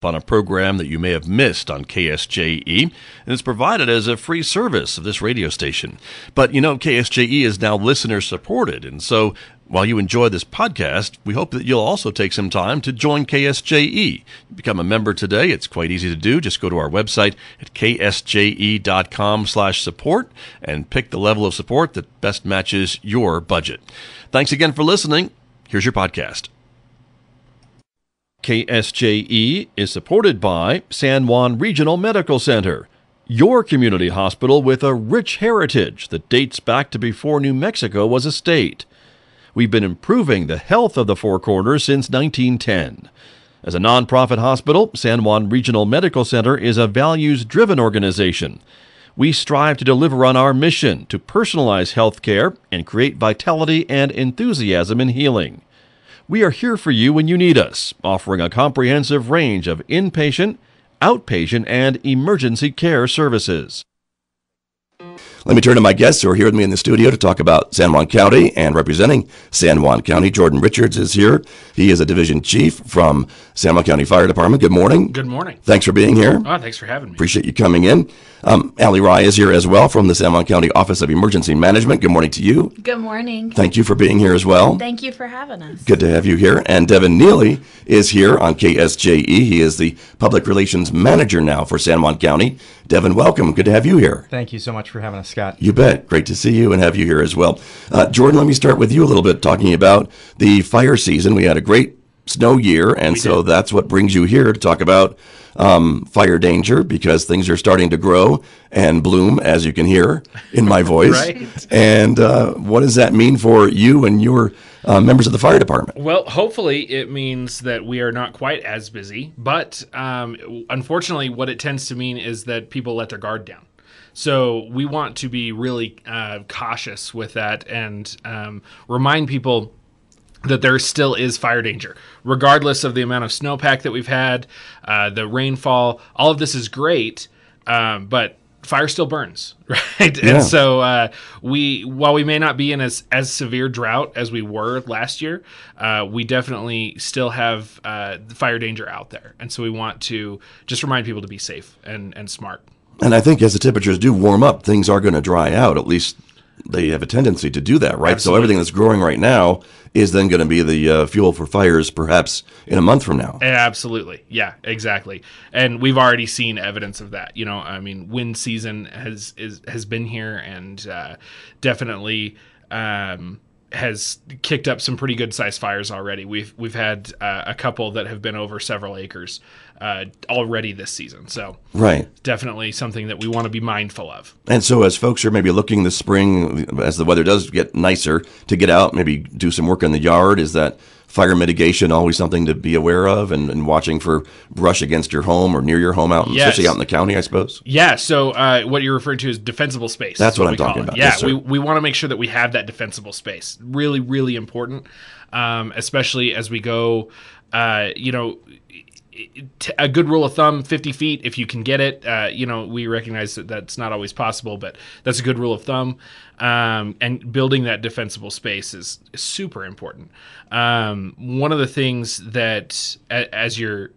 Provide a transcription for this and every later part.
on a program that you may have missed on KSJE, and it's provided as a free service of this radio station. But, KSJE is now listener-supported, and so while you enjoy this podcast, we hope that you'll also take some time to join KSJE. Become a member today. It's quite easy to do. Just go to our website at ksje.com/support and pick the level of support that best matches your budget. Thanks again for listening. Here's your podcast. KSJE is supported by San Juan Regional Medical Center, your community hospital with a rich heritage that dates back to before New Mexico was a state. We've been improving the health of the Four Corners since 1910. As a nonprofit hospital, San Juan Regional Medical Center is a values-driven organization. We strive to deliver on our mission to personalize health care and create vitality and enthusiasm in healing. We are here for you when you need us, offering a comprehensive range of inpatient, outpatient, and emergency care services. Let me turn to my guests who are here with me in the studio to talk about San Juan County, and representing San Juan County, Jordan Richards is here. He is a division chief from San Juan County Fire Department. Good morning. Good morning. Thanks for being here. Oh, thanks for having me. Appreciate you coming in. Allie Rye is here as well from the San Juan County Office of Emergency Management. Good morning to you. Good morning. Thank you for being here as well. Thank you for having us. Good to have you here. And Devin Neeley is here on KSJE. He is the Public Relations Manager now for San Juan County. Devin, welcome. Good to have you here. Thank you so much for having us, Scott. You bet. Great to see you and have you here as well. Jordan, let me start with you a little bit, talking about the fire season. We had a great snow year, and so that's what brings you here to talk about fire danger, because things are starting to grow and bloom, as you can hear in my voice. Right. And what does that mean for you and your members of the fire department? Well, hopefully it means that we are not quite as busy, but unfortunately what it tends to mean is that people let their guard down. So we want to be really cautious with that and remind people that there still is fire danger, regardless of the amount of snowpack that we've had, the rainfall. All of this is great, but fire still burns, right? Yeah. And so while we may not be in as severe drought as we were last year, we definitely still have fire danger out there. And so we want to just remind people to be safe and smart. And I think as the temperatures do warm up, things are going to dry out. At least they have a tendency to do that, right? Absolutely. So everything that's growing right now is then going to be the fuel for fires perhaps in a month from now. Absolutely. Yeah, exactly. And we've already seen evidence of that. Wind season has been here and definitely has kicked up some pretty good sized fires already. We've had a couple that have been over several acres already this season. So right, definitely something that we want to be mindful of. And so as folks are maybe looking this spring, as the weather does get nicer, to get out, maybe do some work in the yard, is that fire mitigation always something to be aware of, and watching for brush against your home or near your home, especially out in the county, I suppose? Yeah, so what you're referring to is defensible space. That's what I'm talking about. Yeah, yes, we want to make sure that we have that defensible space. Really, really important, especially as we go, a good rule of thumb, 50 feet if you can get it. We recognize that that's not always possible, but that's a good rule of thumb. And building that defensible space is super important. One of the things that as you're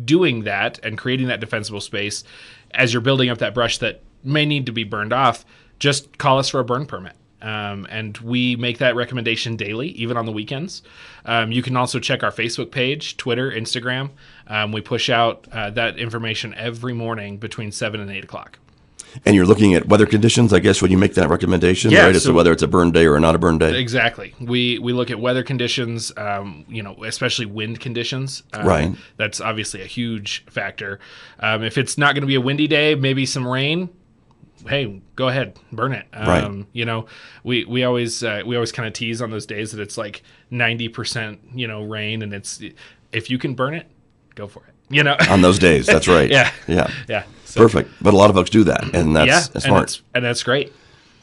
doing that and creating that defensible space, as you're building up that brush that may need to be burned off, just call us for a burn permit. And we make that recommendation daily, even on the weekends. You can also check our Facebook page, Twitter, Instagram. We push out that information every morning between 7 and 8 o'clock. And you're looking at weather conditions, I guess, when you make that recommendation, right? As to whether it's a burn day or not a burn day. Exactly. We look at weather conditions, especially wind conditions. Right. That's obviously a huge factor. If it's not going to be a windy day, maybe some rain, hey, go ahead, burn it. Right. We always kind of tease on those days that it's like 90%, rain, and it's, if you can burn it, go for it. On those days, that's right. Yeah. So, perfect. But a lot of folks do that, and that's smart. And that's great.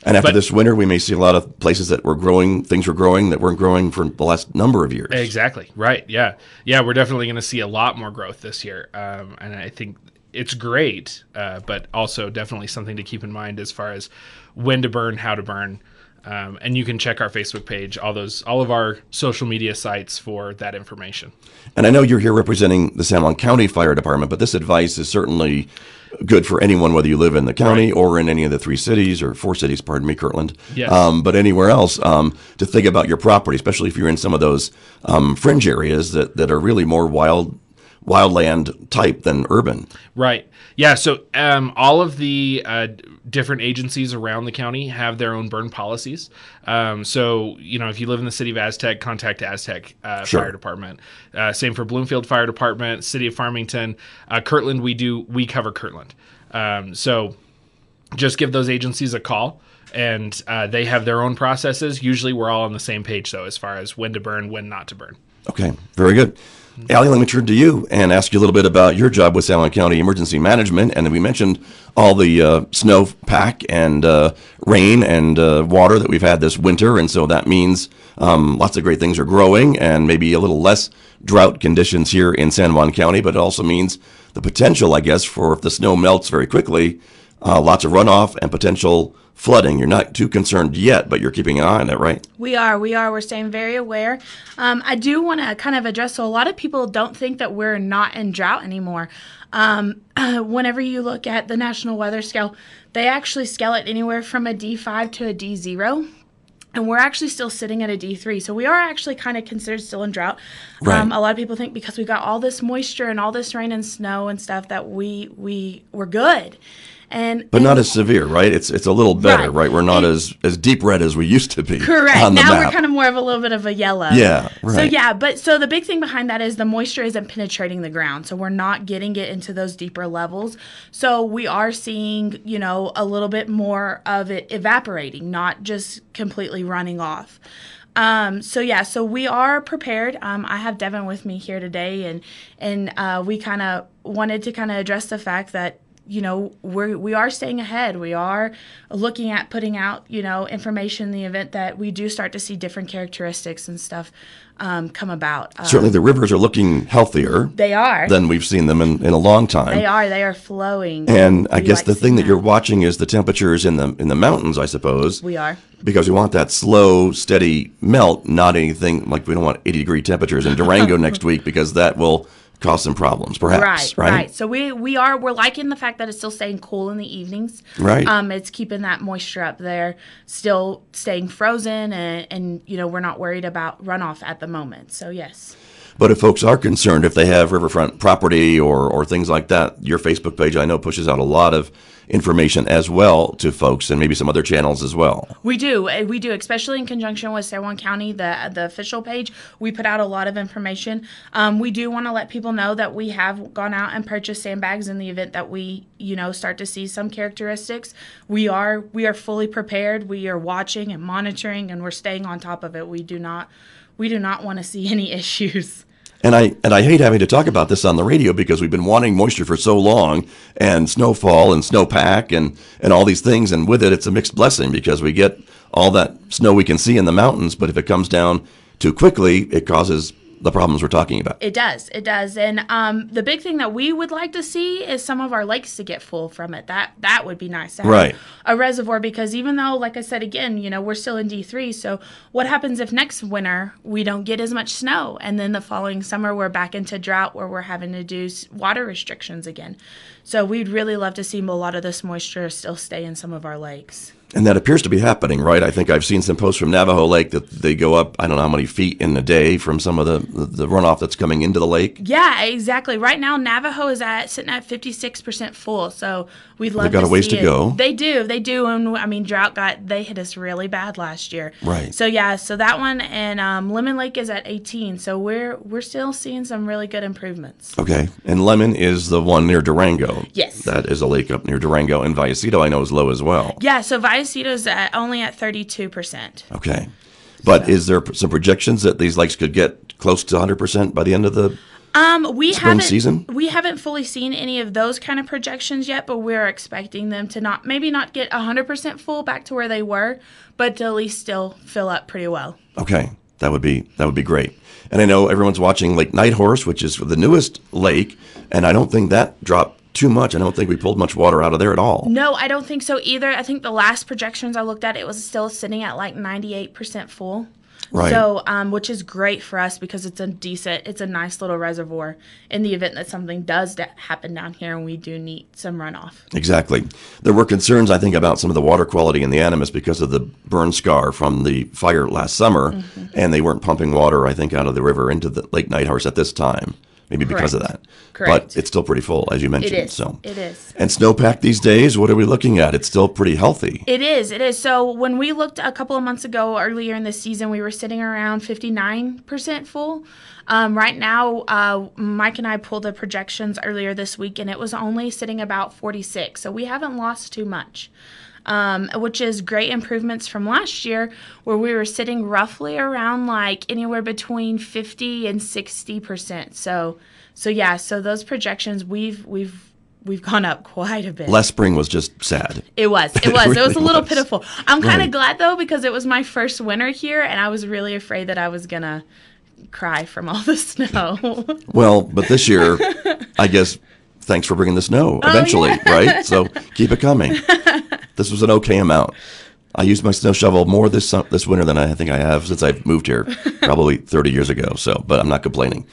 And after this winter, we may see a lot of places that were growing, things were growing that weren't growing for the last number of years. Exactly. Right. Yeah. Yeah. We're definitely going to see a lot more growth this year. And I think it's great, but also definitely something to keep in mind as far as when to burn, how to burn. And you can check our Facebook page, all of our social media sites for that information. And I know you're here representing the San Juan County Fire Department, but this advice is certainly good for anyone, whether you live in the county or in any of the 3 cities or 4 cities, pardon me, Kirtland, Yes. But anywhere else, to think about your property, especially if you're in some of those fringe areas that are really more wildland type than urban. Right. Yeah. So all of the different agencies around the county have their own burn policies. So, if you live in the city of Aztec, contact Aztec Fire Department. Same for Bloomfield Fire Department, City of Farmington. Kirtland, we cover Kirtland. So just give those agencies a call. And they have their own processes. Usually we're all on the same page, though, as far as when to burn, when not to burn. Okay, very good. Allie, let me turn to you and ask you a little bit about your job with San Juan County Emergency Management. And then we mentioned all the snow pack and rain and water that we've had this winter. And so that means lots of great things are growing and maybe a little less drought conditions here in San Juan County. But it also means the potential, I guess, for if the snow melts very quickly, lots of runoff and potential flooding. You're not too concerned yet, but you're keeping an eye on that, right? We are. We're staying very aware. I do want to kind of address, so a lot of people don't think that we're not in drought anymore. Whenever you look at the National Weather Scale, they actually scale it anywhere from a D5 to a D0. And we're actually still sitting at a D3. So we are actually kind of considered still in drought. Right. A lot of people think because we got all this moisture and all this rain and snow and stuff that we're good. But not as severe, right? It's a little better, right? We're not as deep red as we used to be. Correct. On the now map. We're kind of more of a little bit of a yellow. Yeah, right. So the big thing behind that is the moisture isn't penetrating the ground. So we're not getting it into those deeper levels. So we are seeing, a little bit more of it evaporating, not just completely running off. So we are prepared. I have Devin with me here today, and we kind of wanted to kind of address the fact that we are staying ahead. We are looking at putting out, information in the event that we do start to see different characteristics and stuff come about. Certainly the rivers are looking healthier. They are. Than we've seen them in a long time. They are. They are flowing. And I guess the thing that you're watching is the temperatures in the mountains, I suppose. We are. Because we want that slow, steady melt, not anything like we don't want 80-degree temperatures in Durango next week because that will cause some problems, perhaps. Right. So we're liking the fact that it's still staying cool in the evenings. Right. It's keeping that moisture up there, still staying frozen, and we're not worried about runoff at the moment. So yes. But if folks are concerned, if they have riverfront property or things like that, your Facebook page, I know, pushes out a lot of information as well to folks and maybe some other channels as well. We do, especially in conjunction with San Juan County, the official page. We put out a lot of information. We do want to let people know that we have gone out and purchased sandbags in the event that we, start to see some characteristics. We are fully prepared. We are watching and monitoring, and we're staying on top of it. We do not want to see any issues. And I hate having to talk about this on the radio because we've been wanting moisture for so long, and snowfall and snowpack and all these things, and with it, it's a mixed blessing because we get all that snow we can see in the mountains, but if it comes down too quickly, it causes the problems we're talking about. It does. And the big thing that we would like to see is some of our lakes to get full from it. That would be nice to have a reservoir, because even though, like I said again, we're still in D3, so what happens if next winter we don't get as much snow, and then the following summer we're back into drought where we're having to do water restrictions again? So we'd really love to see a lot of this moisture still stay in some of our lakes. And that appears to be happening, right? I think I've seen some posts from Navajo Lake that they go up, I don't know how many feet in a day from some of the runoff that's coming into the lake. Yeah, exactly. Right now, Navajo is sitting at 56% full, so we'd love to see it. They've got a ways to go. They do. And drought they hit us really bad last year. Right. So that one, and Lemon Lake is at 18, so we're still seeing some really good improvements. Okay. And Lemon is the one near Durango. Yes. That is a lake up near Durango, and Vallecito I know is low as well. Yeah, so Vallecito's only at 32%. Okay. But is there some projections that these lakes could get close to 100% by the end of the spring season? We haven't fully seen any of those kind of projections yet, but we're expecting them to not get 100% full back to where they were, but to at least still fill up pretty well. Okay. That would be great. And I know everyone's watching Lake Nighthorse, which is the newest lake, and I don't think that dropped too much. I don't think we pulled much water out of there at all. No, I don't think so either. I think the last projections I looked at, it was still sitting at like 98% full. Right. So, which is great for us because it's a nice little reservoir in the event that something does happen down here and we do need some runoff. Exactly. There were concerns, I think, about some of the water quality in the Animas because of the burn scar from the fire last summer, and they weren't pumping water, I think, out of the river into the late night hours at this time. Maybe because of that. Correct. But it's still pretty full, as you mentioned. It is. So. It is. And snowpack these days, what are we looking at? It's still pretty healthy. It is. It is. So when we looked a couple of months ago, earlier in the season, we were sitting around 59% full. Right now, Mike and I pulled the projections earlier this week, and it was only sitting about 46. So we haven't lost too much. Which is great improvements from last year where we were sitting roughly around like anywhere between 50 and 60%. So those projections we've gone up quite a bit. Last spring was just sad. It was. It really was a little was. pitiful. I'm kind of Right. glad though because it was my first winter here and I was really afraid that I was going to cry from all the snow. Well, but this year, I guess, thanks for bringing the snow eventually, right? So keep it coming. This was an okay amount. I used my snow shovel more this winter than I think I have since I've moved here, probably 30 years ago. So, but I'm not complaining.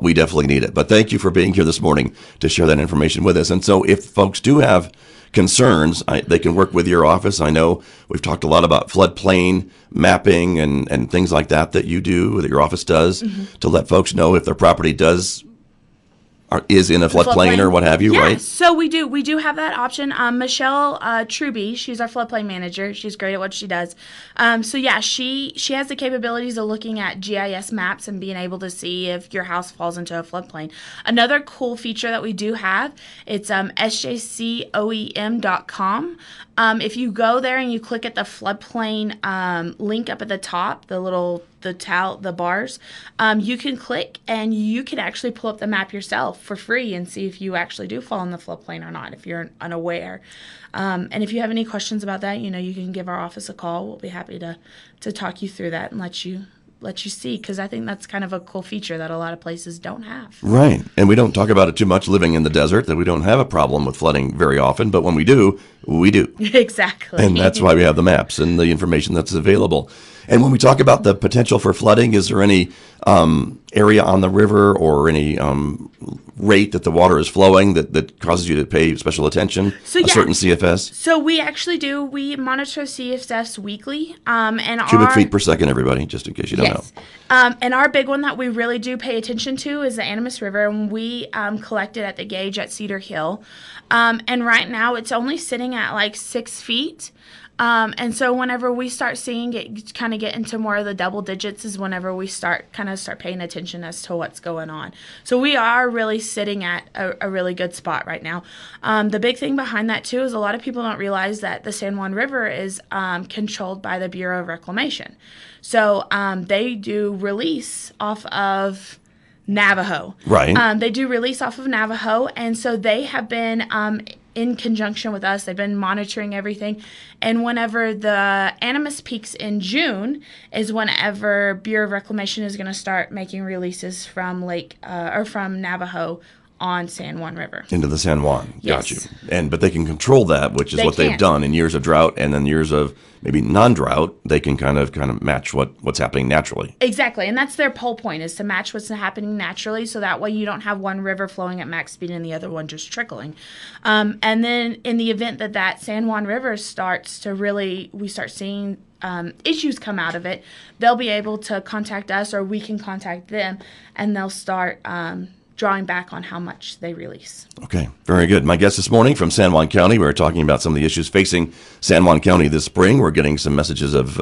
We definitely need it. But thank you for being here this morning to share that information with us. And so if folks do have concerns, they can work with your office. I know we've talked a lot about floodplain mapping and things like that you do, that your office does, to let folks know if their property is in a floodplain or what have you, right? So we do have that option. Michelle Truby, she's our floodplain manager. She's great at what she does. She has the capabilities of looking at GIS maps and being able to see if your house falls into a floodplain. Another cool feature that we do have, it's sjcoem.com. If you go there and you click at the floodplain link up at the top, the bars, you can click and you can actually pull up the map yourself for free and see if you actually do fall in the floodplain or not, if you're unaware. And if you have any questions about that, you can give our office a call. We'll be happy to talk you through that and let you see, because I think that's kind of a cool feature that a lot of places don't have. Right. And we don't talk about it too much living in the desert, that we don't have a problem with flooding very often, but when we do, we do. Exactly. And that's why we have the maps and the information that's available. And when we talk about the potential for flooding, is there any area on the river or any rate that the water is flowing that causes you to pay special attention? A certain CFS? So we actually do. We monitor CFS weekly. Cubic feet per second, everybody, just in case you don't know. And our big one that we really do pay attention to is the Animas River, and we collect it at the gauge at Cedar Hill. And right now it's only sitting at like 6 feet. And so whenever we start seeing it kind of get into more of the double digits is whenever we start paying attention as to what's going on. So we are really sitting at a really good spot right now. The big thing behind that too is a lot of people don't realize that the San Juan River is controlled by the Bureau of Reclamation. So they do release off of Navajo. Right. They do release off of Navajo, and so they have been in conjunction with us. They've been monitoring everything. And whenever the Animas peaks in June is whenever Bureau of Reclamation is going to start making releases from from Navajo on San Juan River. Into the San Juan. Yes. Got you. But they can control that, which is what they've can. done in years of drought, and then years of maybe non-drought, they can kind of match what's happening naturally. Exactly, and that's their whole point, is to match what's happening naturally, so that way you don't have one river flowing at max speed and the other one just trickling. And then in the event that San Juan River starts to we start seeing issues come out of it, they'll be able to contact us, or we can contact them, and they'll start drawing back on how much they release. Okay, very good. My guest this morning from San Juan County, we were talking about some of the issues facing San Juan County this spring. We're getting some messages of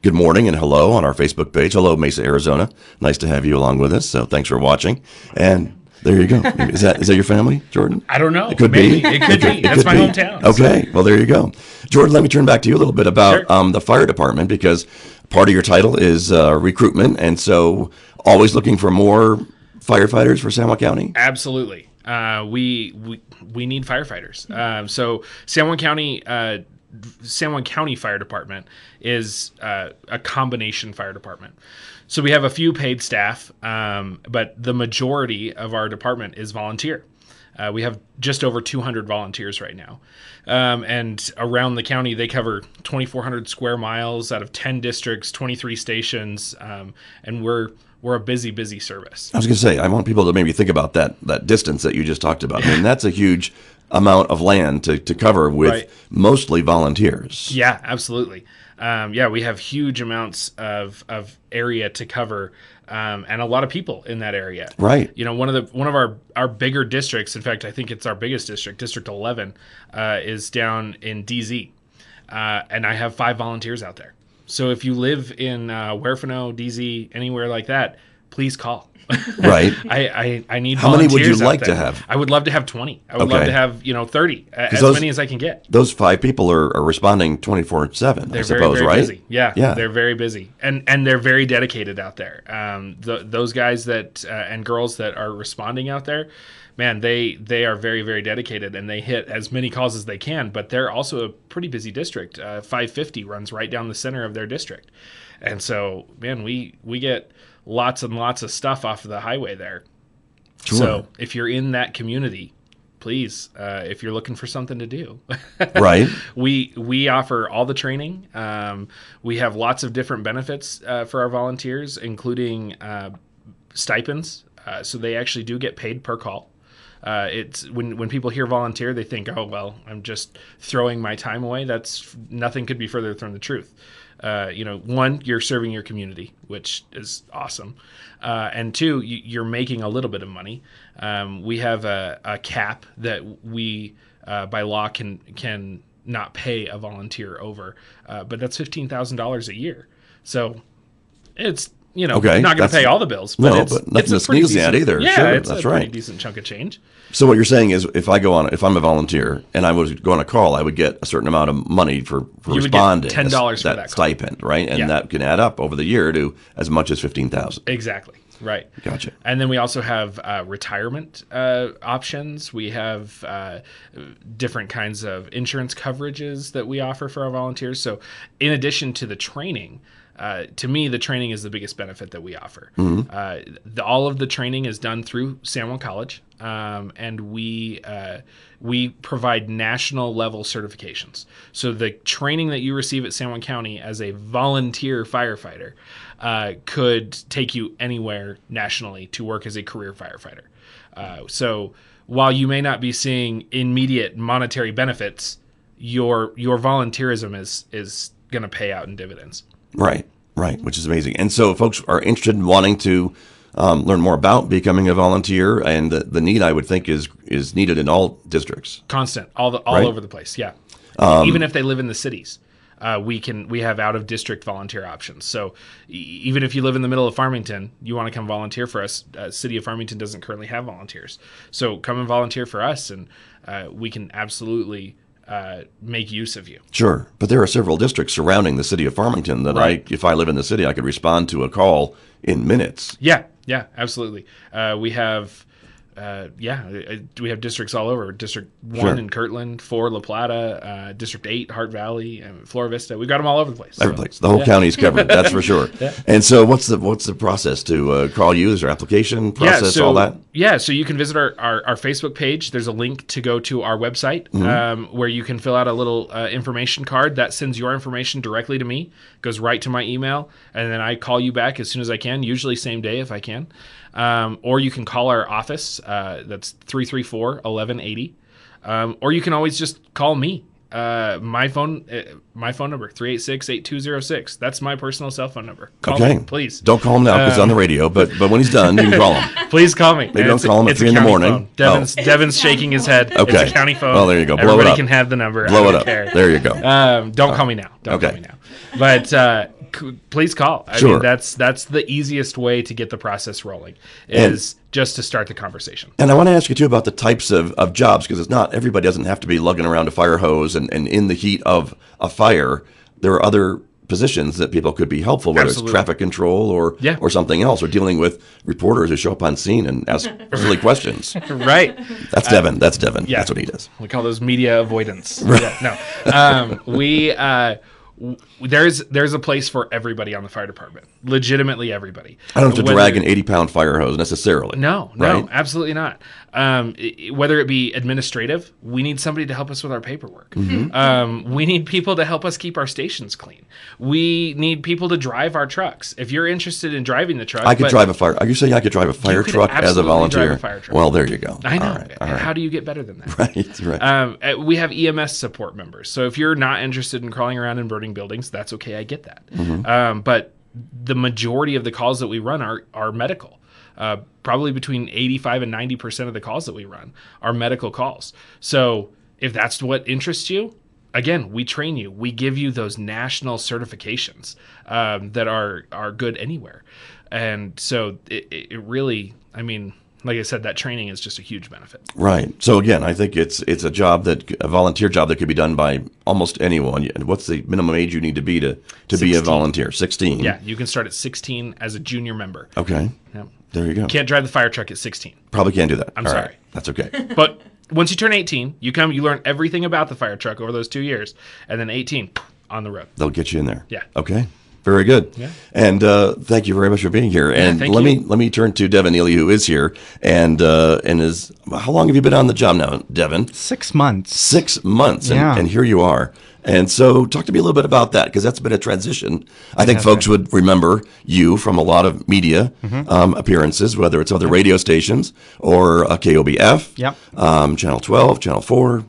good morning and hello on our Facebook page. Hello, Mesa, Arizona. Nice to have you along with us, so thanks for watching. And there you go. Is that your family, Jordan? I don't know. It could Maybe. be. It could be. That's my hometown. Okay, well, there you go. Jordan, let me turn back to you a little bit about the fire department, because part of your title is recruitment, and so always looking for more firefighters for San Juan County? Absolutely. We need firefighters. So San Juan County Fire Department is a combination fire department. So we have a few paid staff, but the majority of our department is volunteer. We have just over 200 volunteers right now. And around the county, they cover 2,400 square miles out of 10 districts, 23 stations, and we're a busy service. I was going to say, I want people to maybe think about that distance that you just talked about. I mean, that's a huge amount of land to cover with mostly volunteers. Yeah, absolutely. We have huge amounts of area to cover, and a lot of people in that area. Right. You know, one of our bigger districts, in fact, I think it's our biggest district, District 11, is down in DZ, and I have 5 volunteers out there. So if you live in Huerfano, DZ, anywhere like that, please call. Right. I need How many volunteers would you like out there. to have? I would love to have 20. I would love to have 30, as many as I can get. Those 5 people are responding 24/7. I suppose, very right? Busy. Yeah, they're very busy, and they're very dedicated out there. Those guys that and girls that are responding out there, man, they are very, very dedicated, and they hit as many calls as they can. But they're also a pretty busy district. 550 runs right down the center of their district, and so man, we get lots and lots of stuff off of the highway there. Sure. So if you're in that community, please, if you're looking for something to do, right? We offer all the training. We have lots of different benefits for our volunteers, including stipends. So they actually do get paid per call. It's when people hear volunteer, they think, oh, well, I'm just throwing my time away. That's nothing could be further from the truth. One, you're serving your community, which is awesome. And 2, you're making a little bit of money. We have a cap that we, by law, can not pay a volunteer over, but that's $15,000 a year. So it's not going to pay all the bills. But but nothing to sneeze at either. Yeah, sure, it's that's a right. pretty decent chunk of change. So what you're saying is, if I'm a volunteer and I was going to call, I would get a certain amount of money for responding. You would get $10 for that stipend, right? And that can add up over the year to as much as $15,000. Exactly. Right. Gotcha. And then we also have retirement options. We have different kinds of insurance coverages that we offer for our volunteers. So in addition to the training, to me, the training is the biggest benefit that we offer. Mm-hmm. All of the training is done through San Juan College, and we provide national level certifications. So the training that you receive at San Juan County as a volunteer firefighter could take you anywhere nationally to work as a career firefighter. So while you may not be seeing immediate monetary benefits, your volunteerism is going to pay out in dividends. Right, which is amazing. And so folks are interested in wanting to learn more about becoming a volunteer, and the need, I would think, is needed in all districts. Constant, all over the place, yeah. Even if they live in the cities, we have out-of-district volunteer options. So even if you live in the middle of Farmington, you want to come volunteer for us, City of Farmington doesn't currently have volunteers. So come and volunteer for us, and we can absolutely make use of you. Sure, but there are several districts surrounding the city of Farmington that if I live in the city, I could respond to a call in minutes. Yeah, absolutely. We have districts all over. District 1 in Kirtland, 4 La Plata, District 8 Hart Valley, and Flora Vista. We've got them all over the place. Every place. The whole county's covered. That's for sure. Yeah. And so, what's the process to call you? Is there application process? All that? Yeah. So you can visit our Facebook page. There's a link to go to our website where you can fill out a little information card that sends your information directly to me. Goes right to my email, and then I call you back as soon as I can. Usually same day if I can. Or you can call our office. That's 334-1180. Or you can always just call me. My phone number, 386-8206. That's my personal cell phone number. Call me, please. Don't call him now because it's on the radio, but when he's done, you can call him. Please call me. Maybe don't call him at 3 in the morning. Devin's shaking his head. Okay. It's a county phone. Well, there you go. Blow Everybody it up. can have the number. Blow it up. Care. There you go. Don't call me now. Don't call me now. But please call. I mean, that's the easiest way to get the process rolling is just to start the conversation. And I want to ask you too about the types of jobs, because everybody doesn't have to be lugging around a fire hose and in the heat of a fire. There are other positions that people could be helpful, whether it's traffic control or something else, or dealing with reporters who show up on scene and ask silly questions. Right. That's Devin. Yeah. That's what he does. We call those media avoidance. No. There's a place for everybody on the fire department. Legitimately everybody. I don't have to drag an 80-pound fire hose necessarily. No, right? absolutely not. Whether it be administrative, we need somebody to help us with our paperwork. We need people to help us keep our stations clean. We need people to drive our trucks. If you're interested in driving the truck, I could drive a fire. Are you saying I could drive a fire truck as a volunteer? Drive a fire truck. Well, there you go. I know. All right. How do you get better than that? Right. We have EMS support members. So if you're not interested in crawling around and burning buildings, that's okay. I get that. But the majority of the calls that we run are medical. Probably between 85 and 90% of the calls that we run are medical calls. So if that's what interests you, again, we train you. We give you those national certifications that are good anywhere. And so it really, I mean, like I said, that training is just a huge benefit. Right. So again, I think it's a volunteer job that could be done by almost anyone. And what's the minimum age you need to be to be a volunteer? 16. Yeah, you can start at 16 as a junior member. Okay. Yep. There you go. Can't drive the fire truck at 16. Probably can't do that. I'm All sorry. right. That's okay. But once you turn 18, you learn everything about the fire truck over those 2 years, and then 18 on the road. They'll get you in there. Yeah. Okay. Very good. Yeah. And thank you very much for being here. And thank let you. me turn to Devin Neeley, who is here, and is how long have you been on the job now, Devin? 6 months. 6 months, Yeah. and here you are. And so talk to me a little bit about that, because that's been a transition. I think folks would remember you from a lot of media appearances, whether it's other radio stations or KOBF, Channel 12, Channel 4,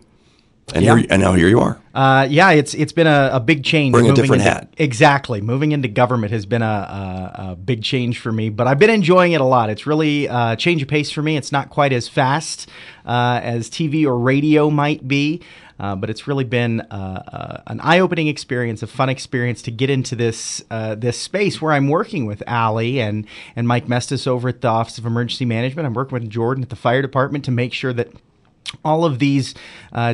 and now here you are. It's been a big change. Wearing a different hat. Exactly. Moving into government has been a big change for me, but I've been enjoying it a lot. It's really a change of pace for me. It's not quite as fast as TV or radio might be, but it's really been an eye-opening experience, a fun experience to get into this space where I'm working with Allie and Mike Mestis over at the Office of Emergency Management. I'm working with Jordan at the fire department to make sure that all of these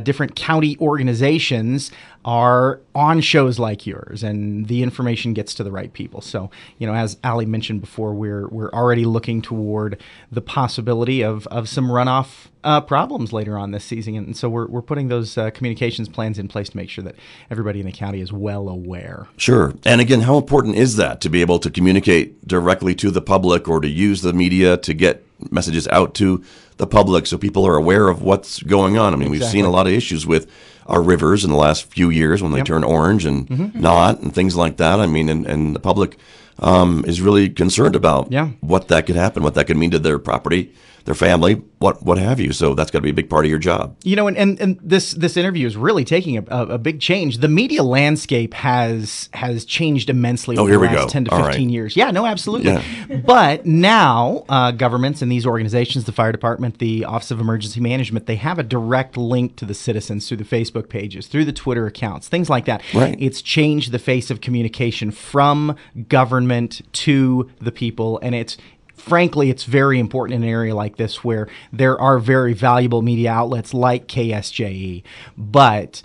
different county organizations are on shows like yours, and the information gets to the right people. So, as Allie mentioned before, we're already looking toward the possibility of some runoff problems later on this season, and so we're putting those communications plans in place to make sure that everybody in the county is well aware. Sure. And again, how important is that to be able to communicate directly to the public, or to use the media to get messages out to the public so people are aware of what's going on? I mean, we've seen a lot of issues with our rivers in the last few years when they turn orange and not, and things like that. I mean, and the public is really concerned about what that could happen, what that could mean to their property, their family, what have you. So that's got to be a big part of your job. And this interview is really taking a big change. The media landscape has changed immensely over the last 10 to 15 years. Yeah, no, absolutely. Yeah. But now governments and these organizations, the fire department, the Office of Emergency Management, they have a direct link to the citizens through the Facebook pages, through the Twitter accounts, things like that. Right. It's changed the face of communication from government to the people, and frankly, it's very important in an area like this where there are very valuable media outlets like KSJE, but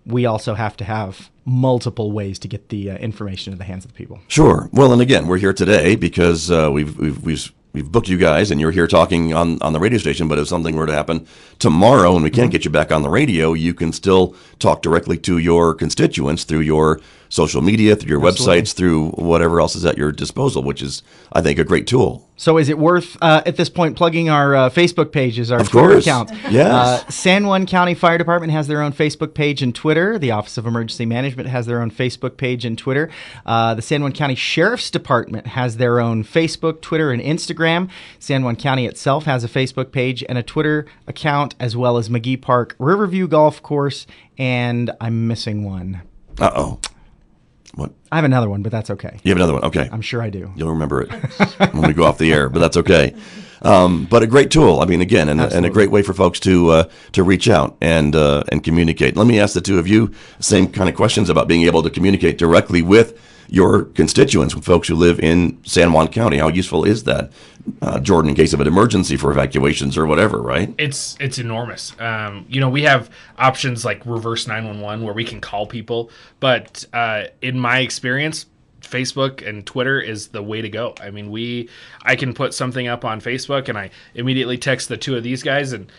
we also have to have multiple ways to get the information in the hands of the people. Sure. Well, and again, we're here today because we've booked you guys, and you're here talking on the radio station. But if something were to happen tomorrow and we can't get you back on the radio, you can still talk directly to your constituents through your social media, through your websites, through whatever else is at your disposal, which is, I think, a great tool. So is it worth, at this point, plugging our Facebook pages, our of Twitter course. accounts? Yes. San Juan County Fire Department has their own Facebook page and Twitter. The Office of Emergency Management has their own Facebook page and Twitter. The San Juan County Sheriff's Department has their own Facebook, Twitter, and Instagram. San Juan County itself has a Facebook page and a Twitter account, as well as McGee Park Riverview Golf Course, and I'm missing one. Uh-oh. What? I have another one, but that's okay. You have another one? Okay. I'm sure I do. You'll remember it when we go off the air, but that's okay. But a great tool. I mean, again, and a great way for folks to reach out and communicate. Let me ask the two of you same kind of questions about being able to communicate directly with your constituents, with folks who live in San Juan County. How useful is that, Jordan, in case of an emergency for evacuations or whatever, right? It's enormous. We have options like reverse 911 where we can call people, but in my experience, Facebook and Twitter is the way to go. I mean, I can put something up on Facebook and I immediately text the two of these guys and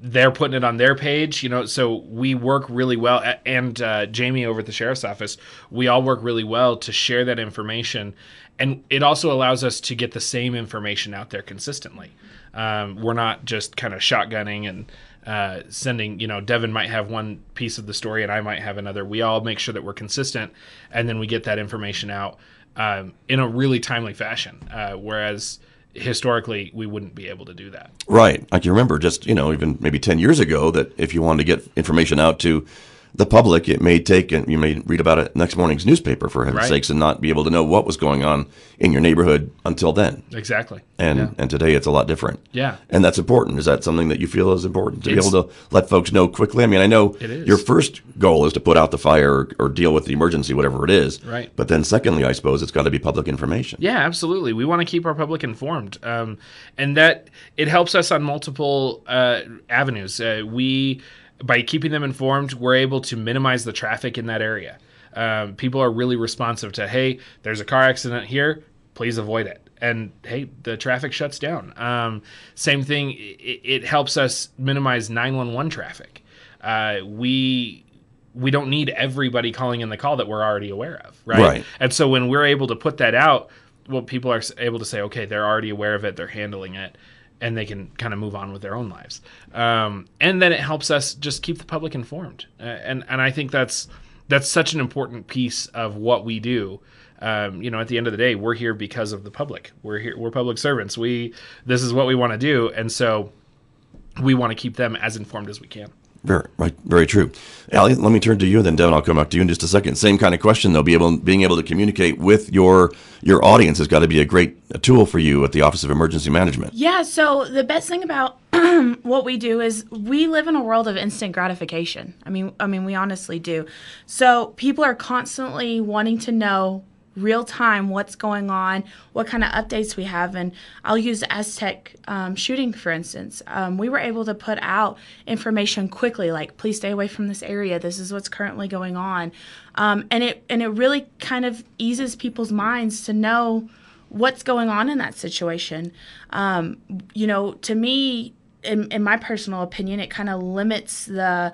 they're putting it on their page, so we work really well. And Jamie over at the Sheriff's Office, we all work really well to share that information. And it also allows us to get the same information out there consistently. We're not just kind of shotgunning and sending, Devin might have one piece of the story and I might have another. We all make sure that we're consistent, and then we get that information out in a really timely fashion, whereas historically we wouldn't be able to do that. Right. I can remember just, even maybe 10 years ago that if you wanted to get information out to the public, it may take, and you may read about it next morning's newspaper, for heaven's sakes, and not be able to know what was going on in your neighborhood until then. Exactly. And today it's a lot different. Yeah. And that's important. Is that something that you feel is important, to be able to let folks know quickly? I mean, I know your first goal is to put out the fire or deal with the emergency, whatever it is. Right. But then secondly, I suppose it's got to be public information. Yeah, absolutely. We want to keep our public informed. And that it helps us on multiple avenues. By keeping them informed, we're able to minimize the traffic in that area. People are really responsive to, hey, there's a car accident here, please avoid it. And hey, the traffic shuts down. Same thing, it helps us minimize 911 traffic. We don't need everybody calling in the call that we're already aware of, right? And so when we're able to put that out, well, people are able to say, okay, they're already aware of it, they're handling it, and they can kind of move on with their own lives. And then it helps us just keep the public informed. And I think that's such an important piece of what we do. At the end of the day, we're here because of the public. We're public servants. This is what we want to do. And so we want to keep them as informed as we can. Very true. Allie, let me turn to you, then Devin, I'll come back to you in just a second. Same kind of question, though. Being able to communicate with your audience has got to be a great tool for you at the Office of Emergency Management. Yeah, so the best thing about what we do is we live in a world of instant gratification. I mean, we honestly do. So people are constantly wanting to know real time what's going on, what kind of updates we have. And I'll use the Aztec shooting, for instance. We were able to put out information quickly, like, please stay away from this area. This is what's currently going on. And it really kind of eases people's minds to know what's going on in that situation. To me, in my personal opinion, it kind of limits the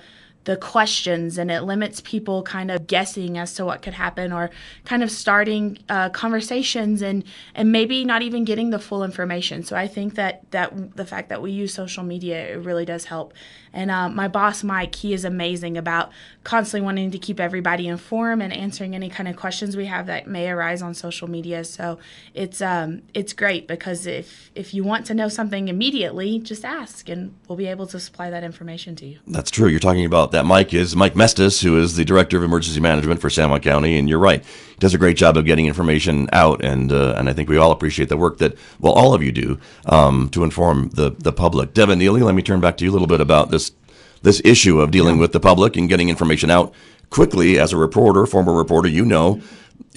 questions, and it limits people kind of guessing as to what could happen, or kind of starting conversations and maybe not even getting the full information. So I think that the fact that we use social media, it really does help. And my boss, Mike, he is amazing about constantly wanting to keep everybody informed and answering any kind of questions we have that may arise on social media. So it's great, because if you want to know something immediately, just ask, and we'll be able to supply that information to you. That's true. You're talking about that. Mike Mestis, who is the Director of Emergency Management for San Juan County, and you're right. He does a great job of getting information out, and I think we all appreciate the work that, all of you do to inform the public. Devin Neeley, let me turn back to you a little bit about this issue of dealing with the public and getting information out quickly. As a reporter, former reporter, you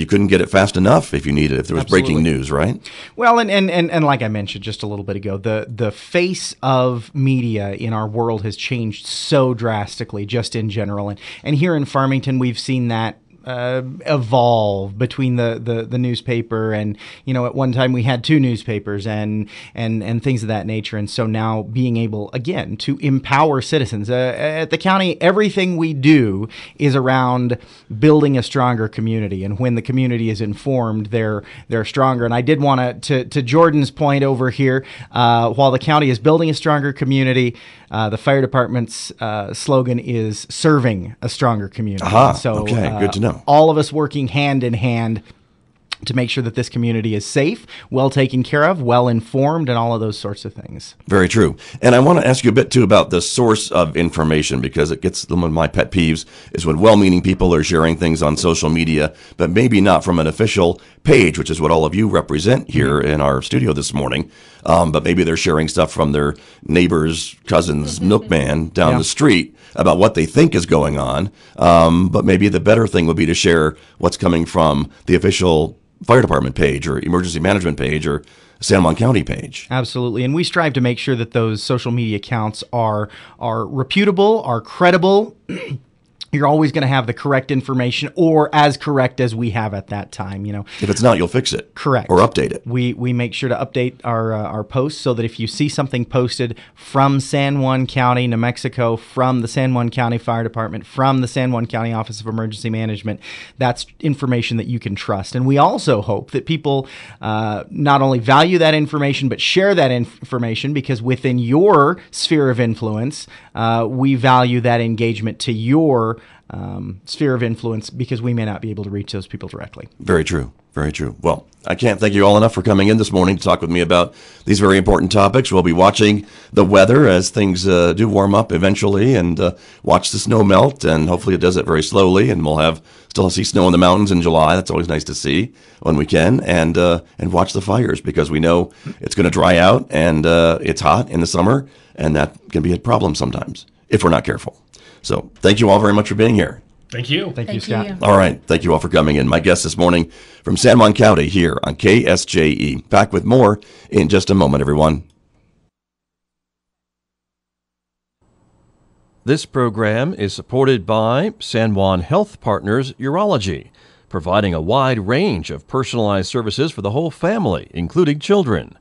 couldn't get it fast enough if there was breaking news, right? Well, and like I mentioned just a little bit ago, the face of media in our world has changed so drastically, just in general. And here in Farmington, we've seen that evolve between the newspaper, and at one time we had two newspapers and things of that nature. And so now being able again to empower citizens at the county, everything we do is around building a stronger community, and when the community is informed, they're stronger. And I did want to Jordan's point over here, while the county is building a stronger community, the fire department's slogan is serving a stronger community. So okay, good to know. All of us working hand in hand to make sure that this community is safe, well taken care of, well informed, and all of those sorts of things. Very true. And I want to ask you a bit, too, about the source of information, because it gets one of my pet peeves is when well-meaning people are sharing things on social media, but maybe not from an official page, which is what all of you represent here in our studio this morning. But maybe they're sharing stuff from their neighbor's cousin's milkman down the street about what they think is going on. But maybe the better thing would be to share what's coming from the official fire department page or emergency management page or San Juan County page. Absolutely. And we strive to make sure that those social media accounts are reputable, are credible, you're always going to have the correct information, or as correct as we have at that time. If it's not, you'll fix it. Correct. Or update it. We make sure to update our posts so that if you see something posted from San Juan County, New Mexico, from the San Juan County Fire Department, from the San Juan County Office of Emergency Management, that's information that you can trust. And we also hope that people not only value that information, but share that information, because within your sphere of influence, we value that engagement to your sphere of influence, because we may not be able to reach those people directly. Very true. Very true. Well, I can't thank you all enough for coming in this morning to talk with me about these very important topics. We'll be watching the weather as things do warm up eventually, and watch the snow melt, and hopefully it does it very slowly, and we'll still see snow in the mountains in July. That's always nice to see when we can, and watch the fires, because we know it's going to dry out, and it's hot in the summer, and that can be a problem sometimes if we're not careful. So thank you all very much for being here. Thank you. Thank you, Scott. All right. Thank you all for coming in. My guest this morning from San Juan County here on KSJE. Back with more in just a moment, everyone. This program is supported by San Juan Health Partners Urology, providing a wide range of personalized services for the whole family, including children.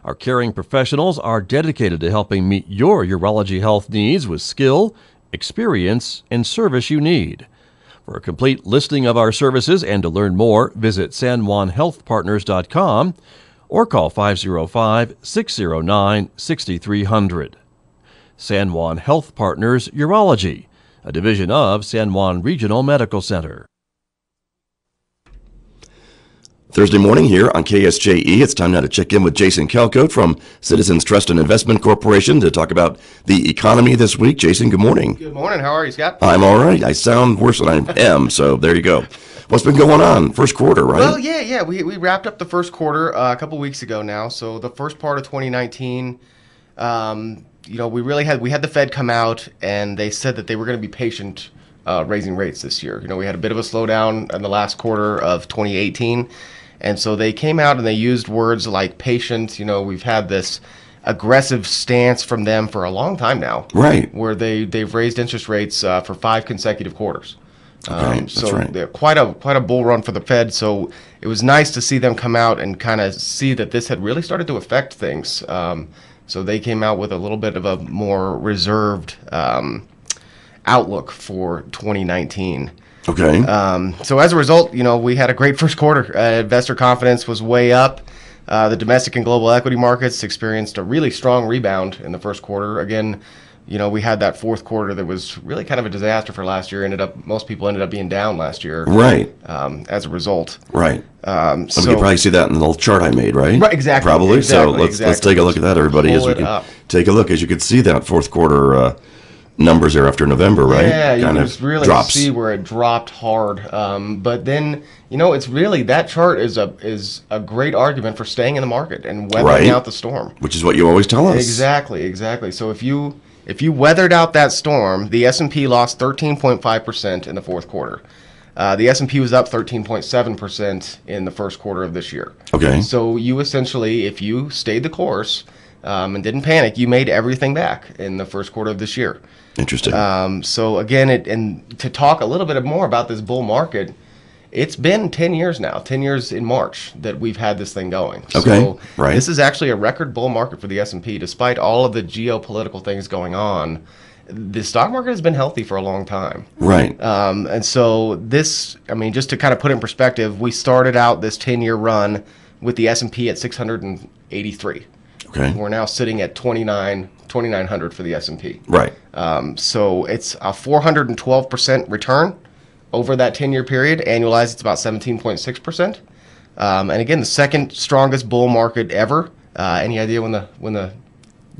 Our caring professionals are dedicated to helping meet your urology health needs with skill, experience, and service you need. For a complete listing of our services and to learn more, visit sanjuanhealthpartners.com or call 505-609-6300. San Juan Health Partners Urology, a division of San Juan Regional Medical Center. Thursday morning here on KSJE. It's time now to check in with Jason Calcote from Citizens Trust and Investment Corporation to talk about the economy this week. Jason, good morning. Good morning. How are you, Scott? I'm all right. I sound worse than I am, so there you go. What's been going on? First quarter, right? Well, yeah. We wrapped up the first quarter a couple weeks ago now. So the first part of 2019, we had the Fed come out, and they said that they were going to be patient raising rates this year. We had a bit of a slowdown in the last quarter of 2018. And so they came out and they used words like patient. We've had this aggressive stance from them for a long time now. Right. Where they've raised interest rates for 5 consecutive quarters. Okay, that's right. They're quite a bull run for the Fed. So it was nice to see them come out and kind of see that this had really started to affect things. So they came out with a little bit of a more reserved outlook for 2019. Okay. So as a result, we had a great first quarter. Investor confidence was way up. The domestic and global equity markets experienced a really strong rebound in the first quarter. Again, we had that fourth quarter that was really kind of a disaster for last year. Most people ended up being down last year. Right. As a result. Right. So we could probably see that in the little chart I made, right? Right. Exactly. Probably. Exactly, So let's take a look at that, everybody, as we can take a look. As you can see, that fourth quarter numbers there after November, right? Yeah, you kind can of just really drops. see where it dropped hard. But then, it's really, that chart is a great argument for staying in the market and weathering out the storm. Which is what you always tell us. Exactly. So if you weathered out that storm, the S&P lost 13.5% in the fourth quarter. The S&P was up 13.7% in the first quarter of this year. Okay. So you essentially, if you stayed the course and didn't panic, you made everything back in the first quarter of this year. Interesting. So again, and to talk a little bit more about this bull market, it's been 10 years now, 10 years in March that we've had this thing going. Okay, So right. This is actually a record bull market for the S&P. Despite all of the geopolitical things going on, the stock market has been healthy for a long time. Right. And so this, just to kind of put it in perspective, we started out this 10-year run with the S&P at 683. Okay. We're now sitting at 2,900 for the S&P. Right. So it's a 412% return over that 10-year period. Annualized, it's about 17.6%. And again, the second strongest bull market ever. Any idea when the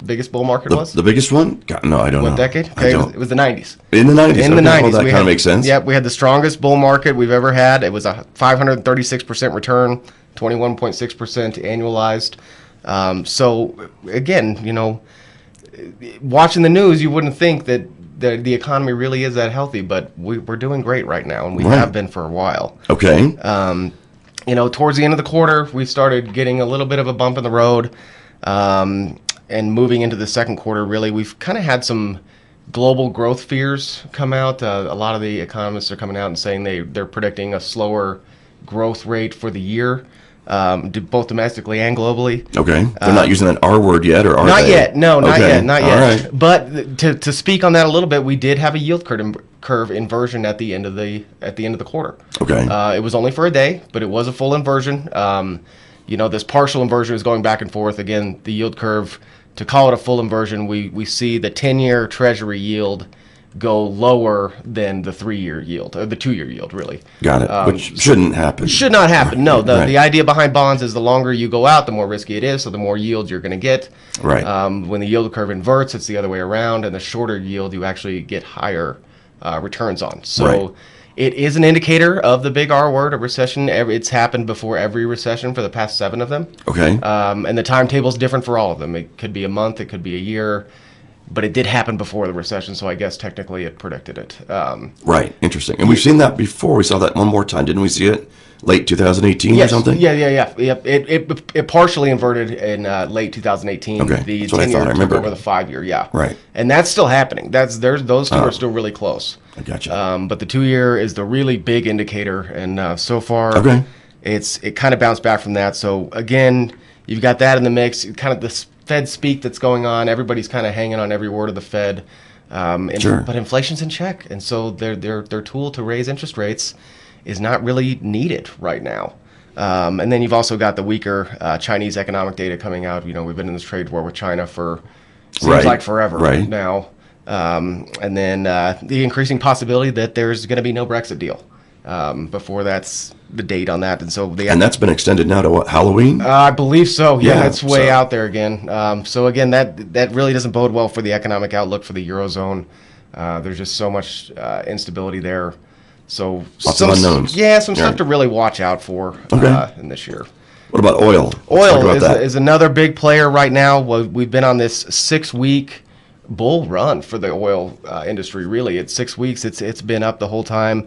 biggest bull market was? The biggest one? God, no, I don't know. What decade? I don't. It was the 90s. In the 90s? In the Okay, 90s. well, that kind of makes sense. Yep, we had the strongest bull market we've ever had. It was a 536% return, 21.6% annualized. So again, watching the news, you wouldn't think that the economy really is that healthy, but we're doing great right now, and we have been for a while. Okay. Towards the end of the quarter, we started getting a little bit of a bump in the road, and moving into the second quarter, really, we've kind of had some global growth fears come out. A lot of the economists are coming out and saying they're predicting a slower growth rate for the year, both domestically and globally. Okay. They're not using that R word yet, or are Not they? yet. No, not Okay. yet. Not All yet. right. But to speak on that a little bit, we did have a yield curve inversion at the end of the quarter. Okay. It was only for a day, but it was a full inversion. This partial inversion is going back and forth. Again, the yield curve, to call it a full inversion, we see the 10-year Treasury yield go lower than the 3-year yield, or the 2-year yield, really. Got it. Which shouldn't happen. Should not happen. No, Right. the idea behind bonds is the longer you go out, the more risky it is, so the more yield you're going to get. Right. When the yield curve inverts, it's the other way around, and the shorter yield you actually get higher returns on. So Right. it is an indicator of the big R word, a recession. It's happened before every recession for the past 7 of them. Okay. And the timetable is different for all of them. It could be a month, it could be a year, but it did happen before the recession, so I guess technically it predicted it. Right. Interesting. And we've seen that before. We saw that one more time. Didn't we see it late 2018 or something? Yeah. Yep. It partially inverted in late 2018. Okay, The that's what I 10-year thought. I took remember. over the 5-year. Yeah. Right. And that's still happening. Those two are still really close. I gotcha. But the 2-year is the really big indicator, and so far, Okay. it kind of bounced back from that. So again, you've got that in the mix. Kind of the Fed speak that's going on. Everybody's kind of hanging on every word of the Fed. Sure. But inflation's in check, and so their tool to raise interest rates is not really needed right now. And then you've also got the weaker Chinese economic data coming out. We've been in this trade war with China for seems Right. like forever Right. now. And then the increasing possibility that there's going to be no Brexit deal before that's the date on that. And so And that's been extended now to what, Halloween? I believe so. Yeah, Yeah, it's way so- out there again. So again, that really doesn't bode well for the economic outlook for the Eurozone. There's just so much instability there. So Lots of unknowns. Yeah, some Yeah. stuff to really watch out for Okay. in this year. What about oil? Let's talk Oil about that. is another big player right now. We've been on this 6-week bull run for the oil industry. Really, it's 6 weeks. It's been up the whole time.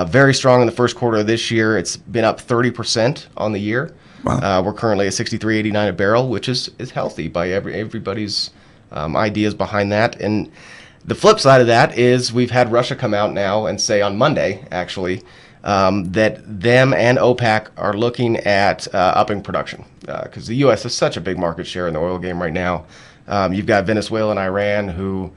Very strong in the first quarter of this year. It's been up 30% on the year. Wow. We're currently at $63.89 a barrel, which is healthy by everybody's ideas behind that. And the flip side of that is we've had Russia come out now and say on Monday, actually, that them and OPEC are looking at upping production because the U.S. has such a big market share in the oil game right now. You've got Venezuela and Iran who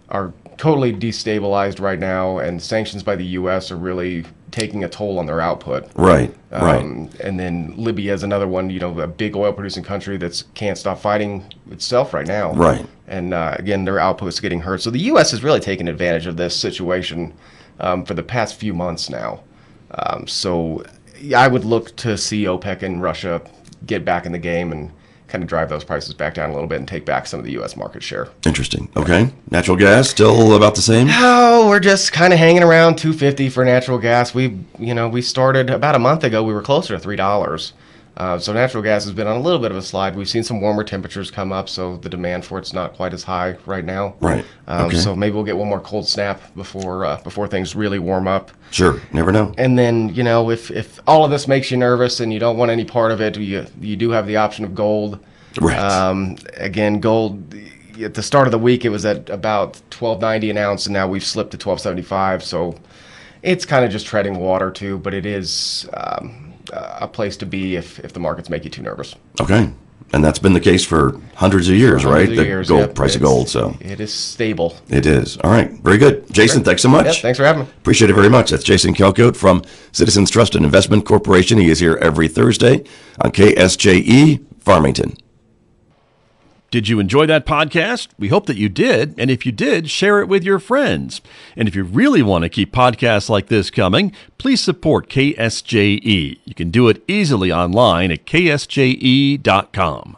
are totally destabilized right now, and sanctions by the U.S. are really taking a toll on their output. Right. Right. And then Libya is another one, a big oil-producing country that can't stop fighting itself right now. Right. And again, their output is getting hurt. So the U.S. has really taken advantage of this situation for the past few months now. So I would look to see OPEC and Russia get back in the game and kind of drive those prices back down a little bit and take back some of the U.S. market share. Interesting. Okay. Natural gas still about the same? Oh, we're just kind of hanging around $2.50 for natural gas. We started about a month ago. We were closer to $3. So natural gas has been on a little bit of a slide. We've seen some warmer temperatures come up, so the demand for it's not quite as high right now. Right. Okay. So maybe we'll get one more cold snap before things really warm up. Sure. Never know. And then, if all of this makes you nervous and you don't want any part of it, you do have the option of gold. Right. Again, gold, at the start of the week, it was at about $12.90 an ounce, and now we've slipped to $12.75. So it's kind of just treading water, too, but it is a place to be if the markets make you too nervous. Okay. And that's been the case for hundreds of years, right? Hundreds of The years, gold yep. price of gold. So It is stable. it is. All right. Very good. Jason, thanks so much. Yeah, thanks for having me. Appreciate it very much. That's Jason Calcote from Citizens Trust and Investment Corporation. He is here every Thursday on KSJE Farmington. Did you enjoy that podcast? We hope that you did. And if you did, share it with your friends. And if you really want to keep podcasts like this coming, please support KSJE. You can do it easily online at ksje.com.